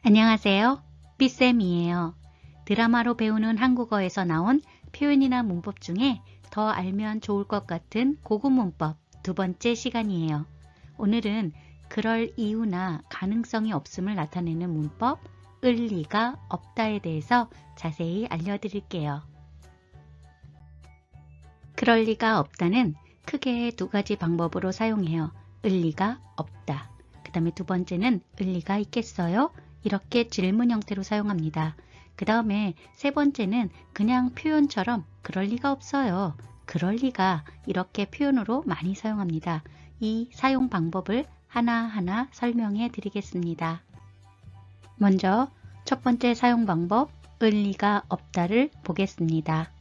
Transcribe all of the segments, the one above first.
안녕하세요. 삐쌤이에요. 드라마로 배우는 한국어에서 나온 표현이나 문법 중에 더 알면 좋을 것 같은 고급 문법 두 번째 시간이에요. 오늘은 그럴 이유나 가능성이 없음을 나타내는 문법 을 리가 없다에 대해서 자세히 알려드릴게요. 그럴 리가 없다는 크게 두 가지 방법으로 사용해요. 을 리가 없다. 그 다음에 두 번째는 을 리가 있겠어요? 이렇게 질문 형태로 사용합니다. 그 다음에 세 번째는 그냥 표현처럼 그럴 리가 없어요. 그럴 리가 이렇게 표현으로 많이 사용합니다. 이 사용 방법을 하나하나 설명해 드리겠습니다. 먼저 첫 번째 사용 방법 을 리가 없다를 보겠습니다.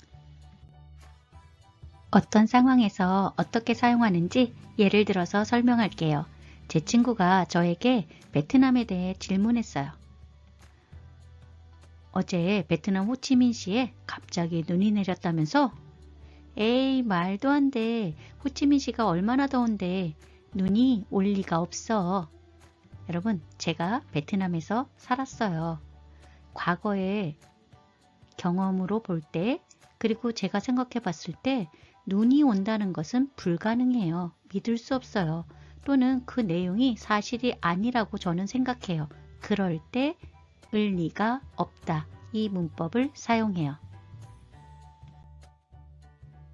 어떤 상황에서 어떻게 사용하는지 예를 들어서 설명할게요. 제 친구가 저에게 베트남에 대해 질문했어요. 어제 베트남 호치민시에 갑자기 눈이 내렸다면서? 에이, 말도 안 돼. 호치민시가 얼마나 더운데 눈이 올 리가 없어. 여러분, 제가 베트남에서 살았어요. 과거의 경험으로 볼 때, 그리고 제가 생각해 봤을 때 눈이 온다는 것은 불가능해요. 믿을 수 없어요. 또는 그 내용이 사실이 아니라고 저는 생각해요. 그럴 때 을 리가 없다. 이 문법을 사용해요.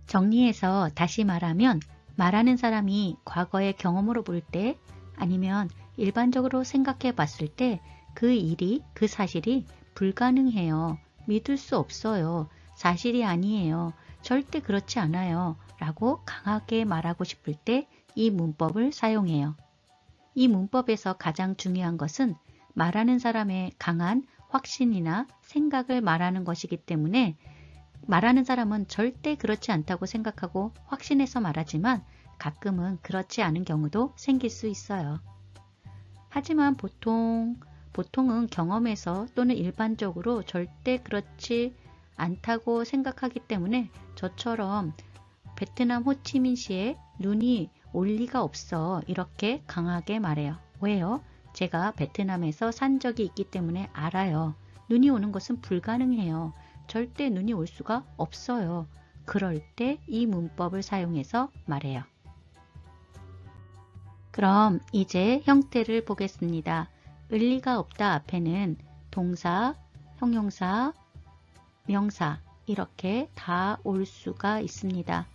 정리해서 다시 말하면 말하는 사람이 과거의 경험으로 볼 때 아니면 일반적으로 생각해 봤을 때 그 일이, 그 사실이 불가능해요. 믿을 수 없어요. 사실이 아니에요. 절대 그렇지 않아요. 라고 강하게 말하고 싶을 때 이 문법을 사용해요. 이 문법에서 가장 중요한 것은 말하는 사람의 강한 확신이나 생각을 말하는 것이기 때문에 말하는 사람은 절대 그렇지 않다고 생각하고 확신해서 말하지만 가끔은 그렇지 않은 경우도 생길 수 있어요. 하지만 보통은 경험에서 또는 일반적으로 절대 그렇지 않다고 생각하기 때문에 저처럼 베트남 호치민시에 눈이 올 리가 없어 이렇게 강하게 말해요. 왜요? 제가 베트남에서 산 적이 있기 때문에 알아요. 눈이 오는 것은 불가능해요. 절대 눈이 올 수가 없어요. 그럴 때 이 문법을 사용해서 말해요. 그럼 이제 형태를 보겠습니다. 을 리가 없다 앞에는 동사, 형용사, 명사 이렇게 다 올 수가 있습니다.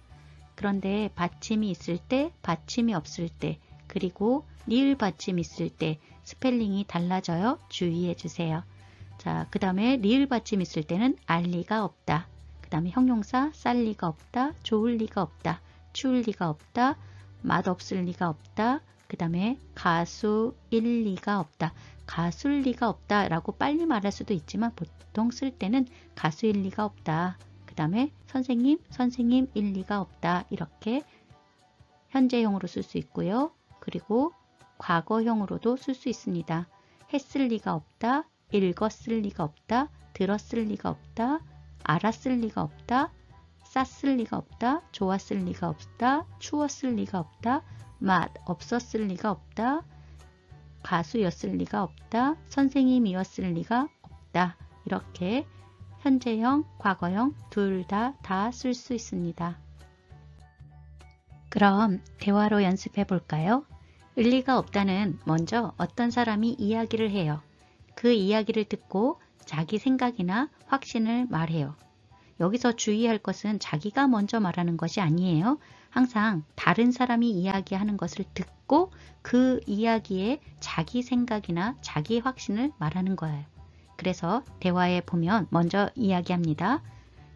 그런데 받침이 있을 때, 받침이 없을 때, 그리고 리을 받침 있을 때 스펠링이 달라져요. 주의해 주세요. 자, 그 다음에 리을 받침 있을 때는 알 리가 없다. 그 다음에 형용사 쌀 리가 없다. 좋을 리가 없다. 추울 리가 없다. 맛없을 리가 없다. 그 다음에 가수일 리가 없다. 가수일 리가 없다 라고 빨리 말할 수도 있지만 보통 쓸 때는 가수일 리가 없다. 그 다음에 선생님일 리가 없다. 이렇게 현재형으로 쓸 수 있고요. 그리고 과거형으로도 쓸 수 있습니다. 했을 리가 없다. 읽었을 리가 없다. 들었을 리가 없다. 알았을 리가 없다. 쌌을 리가 없다. 좋았을 리가 없다. 추웠을 리가 없다. 맛 없었을 리가 없다. 가수였을 리가 없다. 선생님이었을 리가 없다. 이렇게 현재형, 과거형 둘 다 쓸 수 있습니다. 그럼 대화로 연습해 볼까요? 을 리가 없다는 먼저 어떤 사람이 이야기를 해요. 그 이야기를 듣고 자기 생각이나 확신을 말해요. 여기서 주의할 것은 자기가 먼저 말하는 것이 아니에요. 항상 다른 사람이 이야기하는 것을 듣고 그 이야기에 자기 생각이나 자기 확신을 말하는 거예요. 그래서 대화에 보면 먼저 이야기합니다.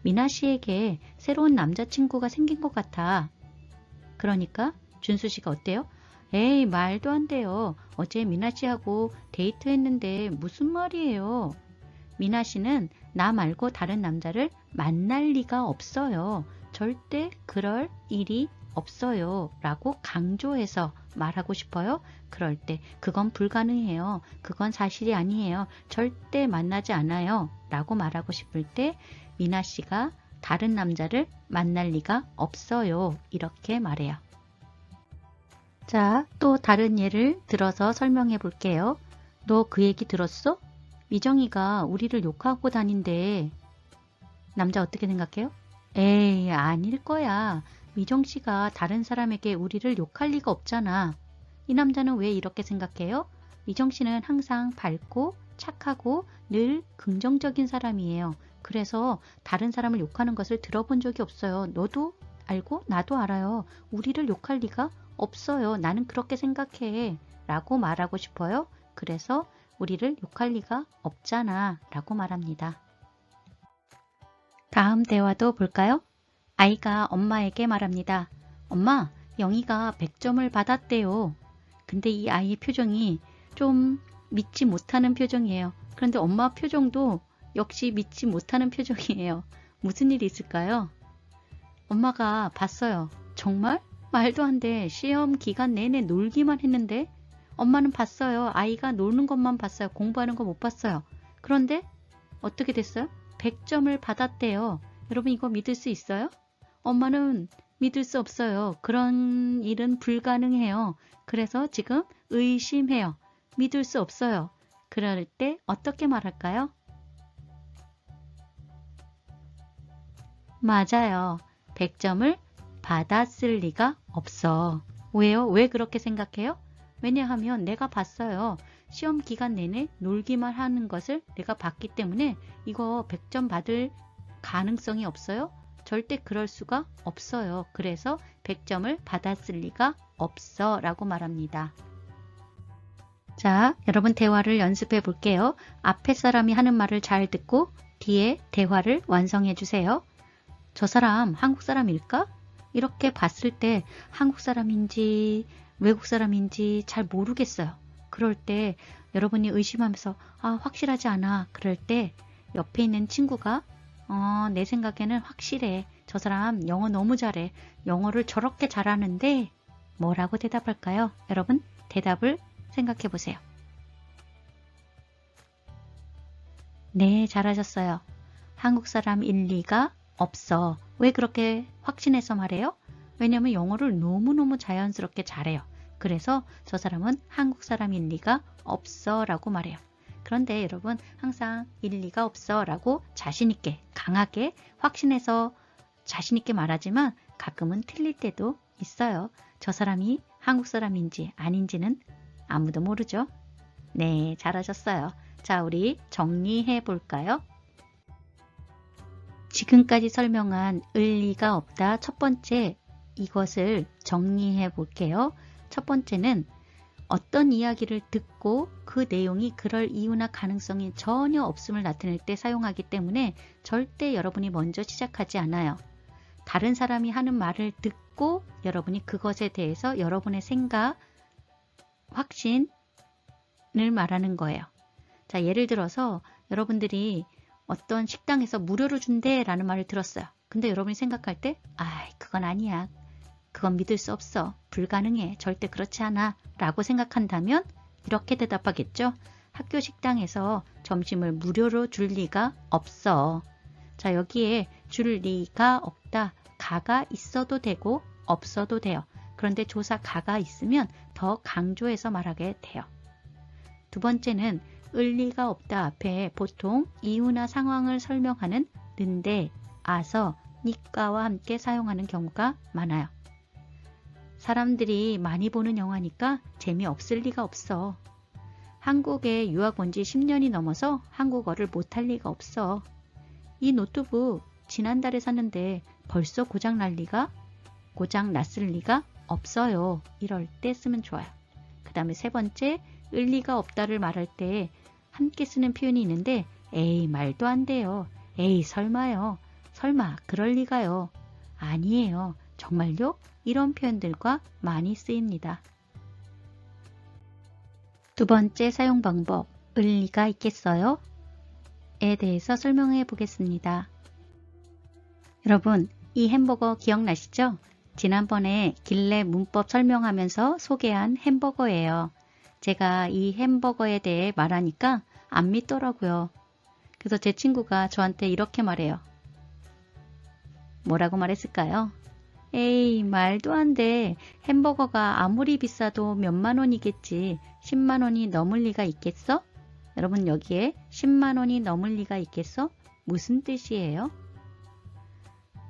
미나 씨에게 새로운 남자친구가 생긴 것 같아. 그러니까 준수 씨가 어때요? 에이, 말도 안 돼요. 어제 미나 씨하고 데이트했는데 무슨 말이에요? 미나 씨는 나 말고 다른 남자를 만날 리가 없어요. 절대 그럴 일이 없어요. 라고 강조해서 말하고 싶어요. 그럴 때 그건 불가능해요. 그건 사실이 아니에요. 절대 만나지 않아요. 라고 말하고 싶을 때 미나 씨가 다른 남자를 만날 리가 없어요. 이렇게 말해요. 자, 또 다른 예를 들어서 설명해 볼게요. 너 그 얘기 들었어? 미정이가 우리를 욕하고 다닌대. 남자 어떻게 생각해요? 에이, 아닐 거야. 미정씨가 다른 사람에게 우리를 욕할 리가 없잖아. 이 남자는 왜 이렇게 생각해요? 미정씨는 항상 밝고 착하고 늘 긍정적인 사람이에요. 그래서 다른 사람을 욕하는 것을 들어본 적이 없어요. 너도 알고 나도 알아요. 우리를 욕할 리가 없어요. 나는 그렇게 생각해. 라고 말하고 싶어요. 그래서 우리를 욕할 리가 없잖아. 라고 말합니다. 다음 대화도 볼까요? 아이가 엄마에게 말합니다. 엄마, 영희가 100점을 받았대요. 근데 이 아이의 표정이 좀 믿지 못하는 표정이에요. 그런데 엄마 표정도 역시 믿지 못하는 표정이에요. 무슨 일이 있을까요? 엄마가 봤어요. 정말? 말도 안 돼. 시험 기간 내내 놀기만 했는데? 엄마는 봤어요. 아이가 노는 것만 봤어요. 공부하는 거 못 봤어요. 그런데 어떻게 됐어요? 100점을 받았대요. 여러분 이거 믿을 수 있어요? 엄마는 믿을 수 없어요. 그런 일은 불가능해요. 그래서 지금 의심해요. 믿을 수 없어요. 그럴 때 어떻게 말할까요? 맞아요. 100점을 받았을 리가 없어. 왜요? 왜 그렇게 생각해요? 왜냐하면 내가 봤어요. 시험 기간 내내 놀기만 하는 것을 내가 봤기 때문에 이거 100점 받을 가능성이 없어요? 절대 그럴 수가 없어요. 그래서 100점을 받았을 리가 없어 라고 말합니다. 자, 여러분 대화를 연습해 볼게요. 앞에 사람이 하는 말을 잘 듣고 뒤에 대화를 완성해 주세요. 저 사람 한국 사람일까? 이렇게 봤을 때 한국 사람인지 외국 사람인지 잘 모르겠어요. 그럴 때 여러분이 의심하면서 확실하지 않아. 그럴 때 옆에 있는 친구가 내 생각에는 확실해. 저 사람 영어 너무 잘해. 영어를 저렇게 잘하는데 뭐라고 대답할까요? 여러분 대답을 생각해 보세요. 네, 잘하셨어요. 한국 사람일 리가 없어. 왜 그렇게 확신해서 말해요? 왜냐면 영어를 너무너무 자연스럽게 잘해요. 그래서 저 사람은 한국 사람일 리가 없어 라고 말해요. 그런데 여러분 항상 일 리가 없어 라고 자신있게 강하게 확신해서 자신있게 말하지만 가끔은 틀릴 때도 있어요. 저 사람이 한국 사람인지 아닌지는 아무도 모르죠. 네, 잘하셨어요. 자, 우리 정리해 볼까요? 지금까지 설명한 의리가 없다. 첫 번째, 이것을 정리해 볼게요. 첫 번째는 어떤 이야기를 듣고 그 내용이 그럴 이유나 가능성이 전혀 없음을 나타낼 때 사용하기 때문에 절대 여러분이 먼저 시작하지 않아요. 다른 사람이 하는 말을 듣고 여러분이 그것에 대해서 여러분의 생각, 확신을 말하는 거예요. 자, 예를 들어서 여러분들이 어떤 식당에서 무료로 준대 라는 말을 들었어요. 근데 여러분이 생각할 때 그건 아니야. 그건 믿을 수 없어. 불가능해. 절대 그렇지 않아. 라고 생각한다면 이렇게 대답하겠죠. 학교 식당에서 점심을 무료로 줄 리가 없어. 자, 여기에 줄 리가 없다. 가가 있어도 되고 없어도 돼요. 그런데 조사 가가 있으면 더 강조해서 말하게 돼요. 두 번째는 의리가 없다 앞에 보통 이유나 상황을 설명하는 는데, 아서, 니까와 함께 사용하는 경우가 많아요. 사람들이 많이 보는 영화니까 재미없을 리가 없어. 한국에 유학 온 지 10년이 넘어서 한국어를 못할 리가 없어. 이 노트북 지난달에 샀는데 벌써 고장 났을 리가 없어요. 이럴 때 쓰면 좋아요. 그 다음에 세 번째, 의리가 없다를 말할 때 함께 쓰는 표현이 있는데 에이, 말도 안 돼요. 에이, 설마요. 설마 그럴 리가요. 아니에요. 정말요? 이런 표현들과 많이 쓰입니다. 두 번째 사용 방법, 의리가 있겠어요? 에 대해서 설명해 보겠습니다. 여러분, 이 햄버거 기억나시죠? 지난번에 길래 문법 설명하면서 소개한 햄버거예요. 제가 이 햄버거에 대해 말하니까 안 믿더라고요. 그래서 제 친구가 저한테 이렇게 말해요. 뭐라고 말했을까요? 에이, 말도 안 돼. 햄버거가 아무리 비싸도 몇만 원이겠지. 10만 원이 넘을 리가 있겠어? 여러분 여기에 10만 원이 넘을 리가 있겠어? 무슨 뜻이에요?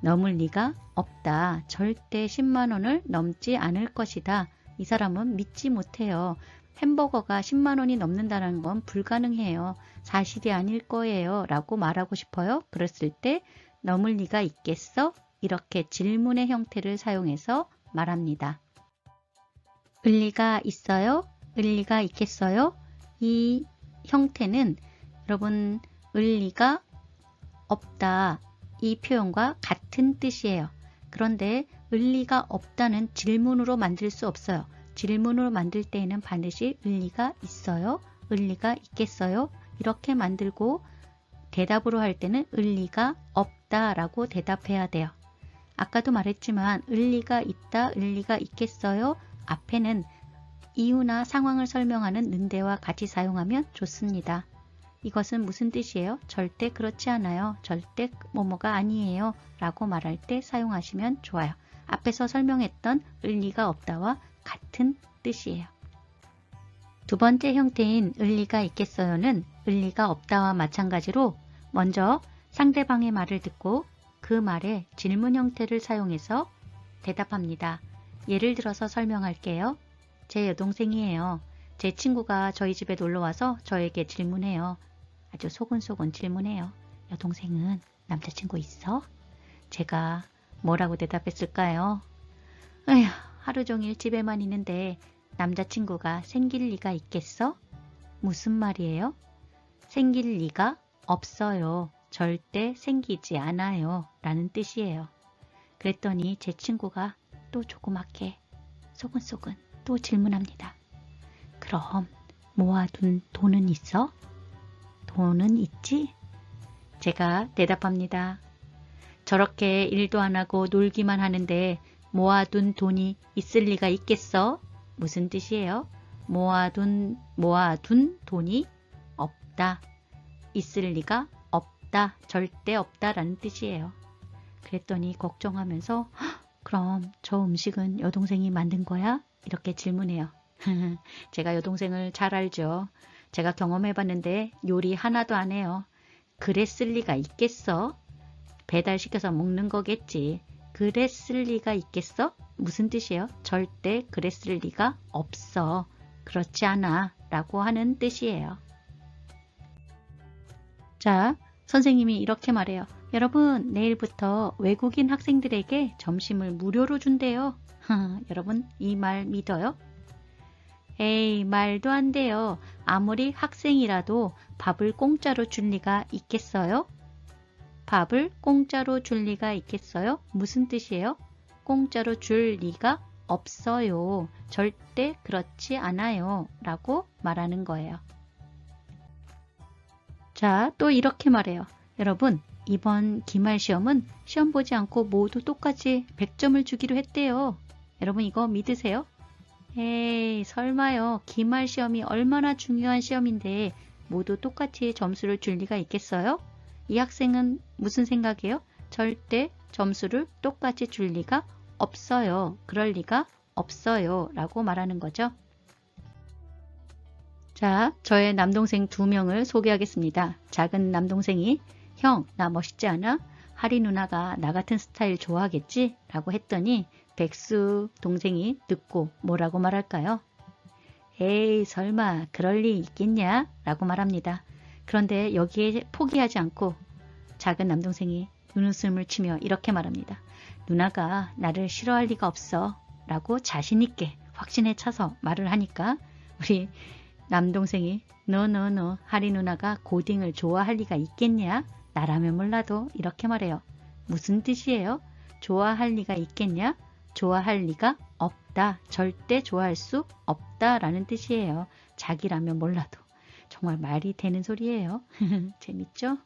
넘을 리가 없다. 절대 10만 원을 넘지 않을 것이다. 이 사람은 믿지 못해요. 햄버거가 10만 원이 넘는다는 건 불가능해요. 사실이 아닐 거예요. 라고 말하고 싶어요. 그랬을 때 넘을 리가 있겠어? 이렇게 질문의 형태를 사용해서 말합니다. 을리가 있어요? 을리가 있겠어요? 이 형태는 여러분 을리가 없다. 이 표현과 같은 뜻이에요. 그런데 을리가 없다는 질문으로 만들 수 없어요. 질문으로 만들 때에는 반드시 을리가 있어요? 을리가 있겠어요? 이렇게 만들고 대답으로 할 때는 을리가 없다라고 대답해야 돼요. 아까도 말했지만 을리가 있다, 을리가 있겠어요? 앞에는 이유나 상황을 설명하는 는데와 같이 사용하면 좋습니다. 이것은 무슨 뜻이에요? 절대 그렇지 않아요. 절대 뭐뭐가 아니에요. 라고 말할 때 사용하시면 좋아요. 앞에서 설명했던 을리가 없다와 같은 뜻이에요. 두 번째 형태인 을리가 있겠어요는 을리가 없다와 마찬가지로 먼저 상대방의 말을 듣고 그 말에 질문 형태를 사용해서 대답합니다. 예를 들어서 설명할게요. 제 여동생이에요. 제 친구가 저희 집에 놀러와서 저에게 질문해요. 아주 소근소근 질문해요. 여동생은 남자친구 있어? 제가 뭐라고 대답했을까요? 에휴, 하루 종일 집에만 있는데 남자친구가 생길 리가 있겠어? 무슨 말이에요? 생길 리가 없어요. 절대 생기지 않아요. 라는 뜻이에요. 그랬더니 제 친구가 또 조그맣게 소근소근 또 질문합니다. 그럼 모아둔 돈은 있어? 돈은 있지? 제가 대답합니다. 저렇게 일도 안 하고 놀기만 하는데 모아둔 돈이 있을 리가 있겠어? 무슨 뜻이에요? 모아둔 돈이 없다. 있을 리가 없다. 절대 없다라는 뜻이에요. 그랬더니 걱정하면서 그럼 저 음식은 여동생이 만든 거야? 이렇게 질문해요. 제가 여동생을 잘 알죠. 제가 경험해봤는데 요리 하나도 안 해요. 그랬을 리가 있겠어? 배달시켜서 먹는 거겠지. 그랬을 리가 있겠어? 무슨 뜻이에요? 절대 그랬을 리가 없어. 그렇지 않아. 라고 하는 뜻이에요. 자, 선생님이 이렇게 말해요. 여러분, 내일부터 외국인 학생들에게 점심을 무료로 준대요. 여러분, 이 말 믿어요? 에이, 말도 안 돼요. 아무리 학생이라도 밥을 공짜로 줄 리가 있겠어요? 밥을 공짜로 줄 리가 있겠어요? 무슨 뜻이에요? 공짜로 줄 리가 없어요. 절대 그렇지 않아요. 라고 말하는 거예요. 자, 또 이렇게 말해요. 여러분, 이번 기말 시험은 시험 보지 않고 모두 똑같이 100점을 주기로 했대요. 여러분 이거 믿으세요? 에이, 설마요. 기말 시험이 얼마나 중요한 시험인데 모두 똑같이 점수를 줄 리가 있겠어요? 이 학생은 무슨 생각이에요? 절대 점수를 똑같이 줄 리가 없어요. 그럴 리가 없어요. 라고 말하는 거죠. 자, 저의 남동생 2명을 소개하겠습니다. 작은 남동생이 형, 나 멋있지 않아? 하리 누나가 나 같은 스타일 좋아하겠지? 라고 했더니 백수 동생이 듣고 뭐라고 말할까요? 에이, 설마 그럴 리 있겠냐? 라고 말합니다. 그런데 여기에 포기하지 않고 작은 남동생이 눈웃음을 치며 이렇게 말합니다. 누나가 나를 싫어할 리가 없어. 라고 자신있게 확신에 차서 말을 하니까 우리 남동생이 노노노 하리 누나가 고딩을 좋아할 리가 있겠냐? 나라면 몰라도 이렇게 말해요. 무슨 뜻이에요? 좋아할 리가 있겠냐? 좋아할 리가 없다. 절대 좋아할 수 없다 라는 뜻이에요. 자기라면 몰라도. 정말 말이 되는 소리예요. 재밌죠?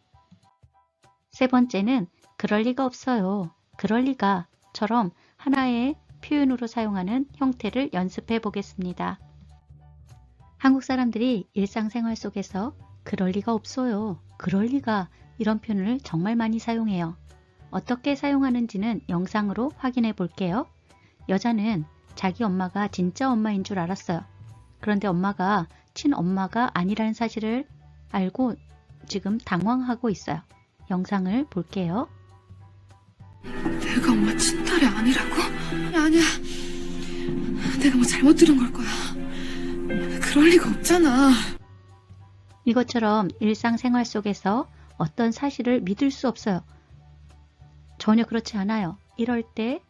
세 번째는 그럴 리가 없어요. 그럴 리가처럼 하나의 표현으로 사용하는 형태를 연습해 보겠습니다. 한국 사람들이 일상생활 속에서 그럴 리가 없어요. 그럴 리가 이런 표현을 정말 많이 사용해요. 어떻게 사용하는지는 영상으로 확인해 볼게요. 여자는 자기 엄마가 진짜 엄마인 줄 알았어요. 그런데 엄마가 친엄마가 아니라는 사실을 알고 지금 당황하고 있어요. 영상을 볼게요. 내가 엄마 친딸이 아니라고? 아니야. 내가 뭐 잘못 들은 걸 거야. 그럴 리가 없잖아. 이것처럼 일상생활 속에서 어떤 사실을 믿을 수 없어요. 전혀 그렇지 않아요. 이럴 때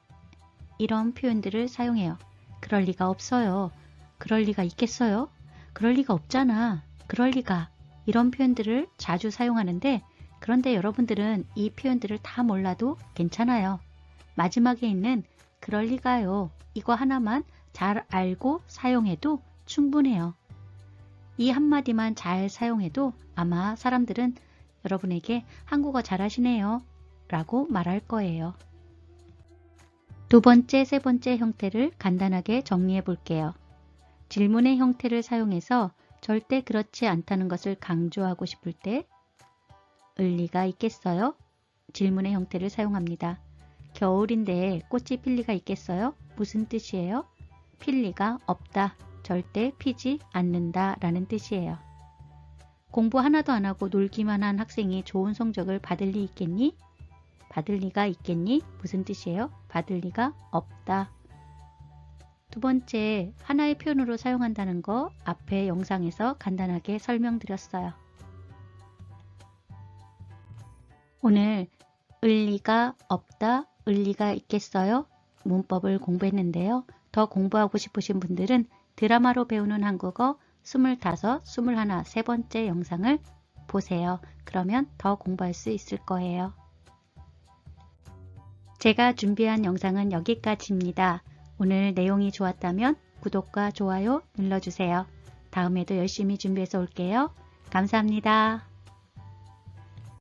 이런 표현들을 사용해요. 그럴 리가 없어요. 그럴 리가 있겠어요? 그럴 리가 없잖아. 그럴 리가. 이런 표현들을 자주 사용하는데, 그런데 여러분들은 이 표현들을 다 몰라도 괜찮아요. 마지막에 있는 그럴 리가요. 이거 하나만 잘 알고 사용해도 충분해요. 이 한마디만 잘 사용해도 아마 사람들은 여러분에게 한국어 잘하시네요 라고 말할 거예요. 두 번째, 세 번째 형태를 간단하게 정리해 볼게요. 질문의 형태를 사용해서 절대 그렇지 않다는 것을 강조하고 싶을 때 을리가 있겠어요? 질문의 형태를 사용합니다. 겨울인데 꽃이 필 리가 있겠어요? 무슨 뜻이에요? 필 리가 없다. 절대 피지 않는다 라는 뜻이에요. 공부 하나도 안 하고 놀기만 한 학생이 좋은 성적을 받을 리 있겠니? 받을 리가 있겠니? 무슨 뜻이에요? 받을 리가 없다. 두 번째, 하나의 표현으로 사용한다는 거 앞에 영상에서 간단하게 설명드렸어요. 오늘 을리가 없다, 을리가 있겠어요? 문법을 공부했는데요. 더 공부하고 싶으신 분들은 드라마로 배우는 한국어 25, 21, 세 번째 영상을 보세요. 그러면 더 공부할 수 있을 거예요. 제가 준비한 영상은 여기까지입니다. 오늘 내용이 좋았다면 구독과 좋아요 눌러주세요. 다음에도 열심히 준비해서 올게요. 감사합니다.